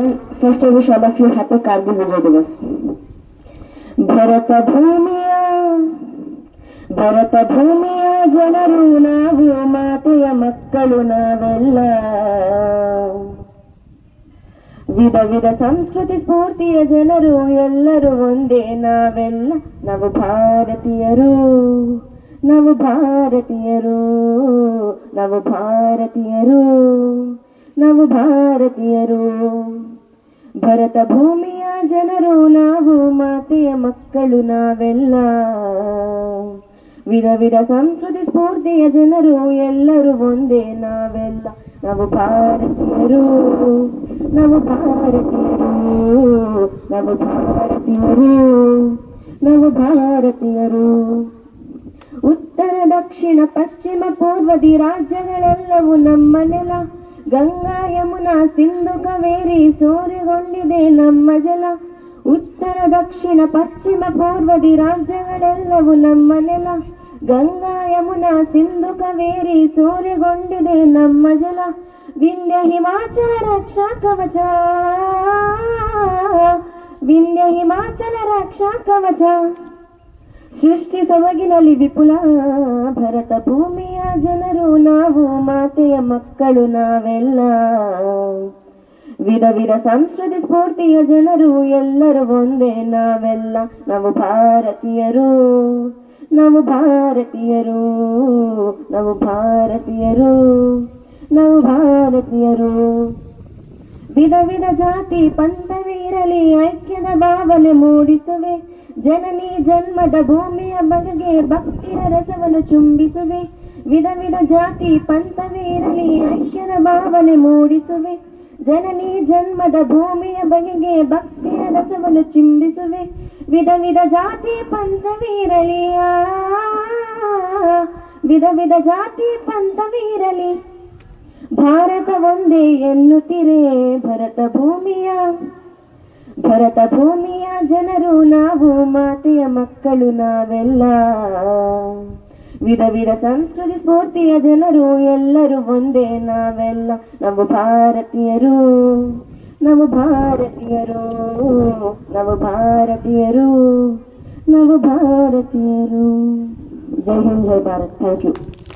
Well, first I wish all of you happy Kargil Vijay Divas. Bharata ಭೂಮಿಯ ಜನರು ನಾವು, ಮಾತೆಯ ಮಕ್ಕಳು ನಾವೆಲ್ಲ. ವಿಧ ವಿಧ ಸಂಸ್ಕೃತಿ ಸ್ಫೂರ್ತಿಯ ಜನರು, ಎಲ್ಲರೂ ಒಂದೇ ನಾವೆಲ್ಲ. ನಾವು ಭಾರತೀಯರು, ನಾವು ಭಾರತೀಯರು, ನಾವು ಭಾರತೀಯರು, ನಾವು ಭಾರತೀಯರು. ಭರತ ಭೂಮಿಯ ಜನರು ನಾವು, ಮಾತೆಯ ಮಕ್ಕಳು ನಾವೆಲ್ಲ. ವಿಧ ವಿಧ ಸಂಸ್ಕೃತಿ ಸ್ಫೂರ್ತಿಯ ಜನರು, ಎಲ್ಲರೂ ಒಂದೇ ನಾವೆಲ್ಲ. ನಾವು ಭಾರತೀಯರು, ನಾವು ಭಾರತೀಯರು, ನಾವು ಭಾರತೀಯರು, ನಾವು ಭಾರತೀಯರು. ಉತ್ತರ ದಕ್ಷಿಣ ಪಶ್ಚಿಮ ಪೂರ್ವದಿ ರಾಜ್ಯಗಳೆಲ್ಲವೂ ನಮ್ಮ ನೆಲ. ಗಂಗಾ ಯಮುನಾ ಸಿಂಧು ಕಾವೇರಿ ಸೋರೆಗೊಂಡಿದೆ ನಮ್ಮ ಜಲ. ಉತ್ತರ ದಕ್ಷಿಣ ಪಶ್ಚಿಮ ಪೂರ್ವದಿ ರಾಜ್ಯಗಳೆಲ್ಲವೂ ನಮ್ಮ ನೆಲ. ಗಂಗಾ ಯಮುನಾ ಸಿಂಧು ಕಾವೇರಿ ಸೋರೆಗೊಂಡಿದೆ ನಮ್ಮ ಜಲ. ವಿಂಧ್ಯ ಹಿಮಾಚಲ ರಕ್ಷಾ ಕವಚ, ವಿಂಧ್ಯ ಹಿಮಾಚಲ ರಕ್ಷಾ ಕವಚ. ಸೃಷ್ಟಿ ಸೊಬಗಿನಲ್ಲಿ ವಿಪುಲ. ಭರತ ಭೂಮಿಯ ಜನರು ನಾವು, ಮಾತೆಯ ಮಕ್ಕಳು ನಾವೆಲ್ಲ. ವಿಧ ವಿಧ ಸಂಸ್ಕೃತಿ ಸ್ಫೂರ್ತಿಯ ಜನರು, ಎಲ್ಲರೂ ಒಂದೇ ನಾವೆಲ್ಲ. ನಾವು ಭಾರತೀಯರು, ನಾವು ಭಾರತೀಯರು, ನಾವು ಭಾರತೀಯರು, ನಾವು ಭಾರತೀಯರು. ವಿಧ ವಿಧ ಜಾತಿ ಪಂಥವಿರಲಿ, ಐಕ್ಯದ ಭಾವನೆ ಮೂಡಿಸುವೆ. ಜನನಿ ಜನ್ಮದ ಭೂಮಿಯ ಬಗೆಗೆ ಭಕ್ತಿಯ ರಸವನ್ನು ಚುಂಬಿಸುವೆ. ವಿಧ ವಿಧ ಜಾತಿ ಪಂಥವಿರಲಿ, ಐಕ್ಯದ ಭಾವನೆ ಮೂಡಿಸುವೆ. ಜನನಿ ಜನ್ಮದ ಭೂಮಿಯ ಬಗೆಗೆ ಭಕ್ತಿಯ ರಸವನ್ನು ಚುಂಬಿಸುವೆ. ವಿಧ ವಿಧ ಜಾತಿ ಪಂಥವಿರಲಿ, ವಿಧ ವಿಧ ಜಾತಿ ಪಂಥವಿರಲಿ, ಭಾರತ ಒಂದೇ ಎನ್ನುತ್ತಿರೆ ಭರತ ಭೂಮಿಯ. ಭರತ ಭೂಮಿಯ ಜನರು ನಾವು, ಮಾತೆಯ ಮಕ್ಕಳು ನಾವೆಲ್ಲ. ವಿಧ ವಿಧ ಸಂಸ್ಕೃತಿ ಸ್ಫೂರ್ತಿಯ ಜನರು, ಎಲ್ಲರೂ ಒಂದೇ ನಾವೆಲ್ಲ. ನಾವು ಭಾರತೀಯರು, ನಾವು ಭಾರತೀಯರು, ನಾವು ಭಾರತೀಯರು, ನಾವು ಭಾರತೀಯರು. ಜೈ ಹಿಂದ್, ಜೈ ಭಾರತ್. Thank you.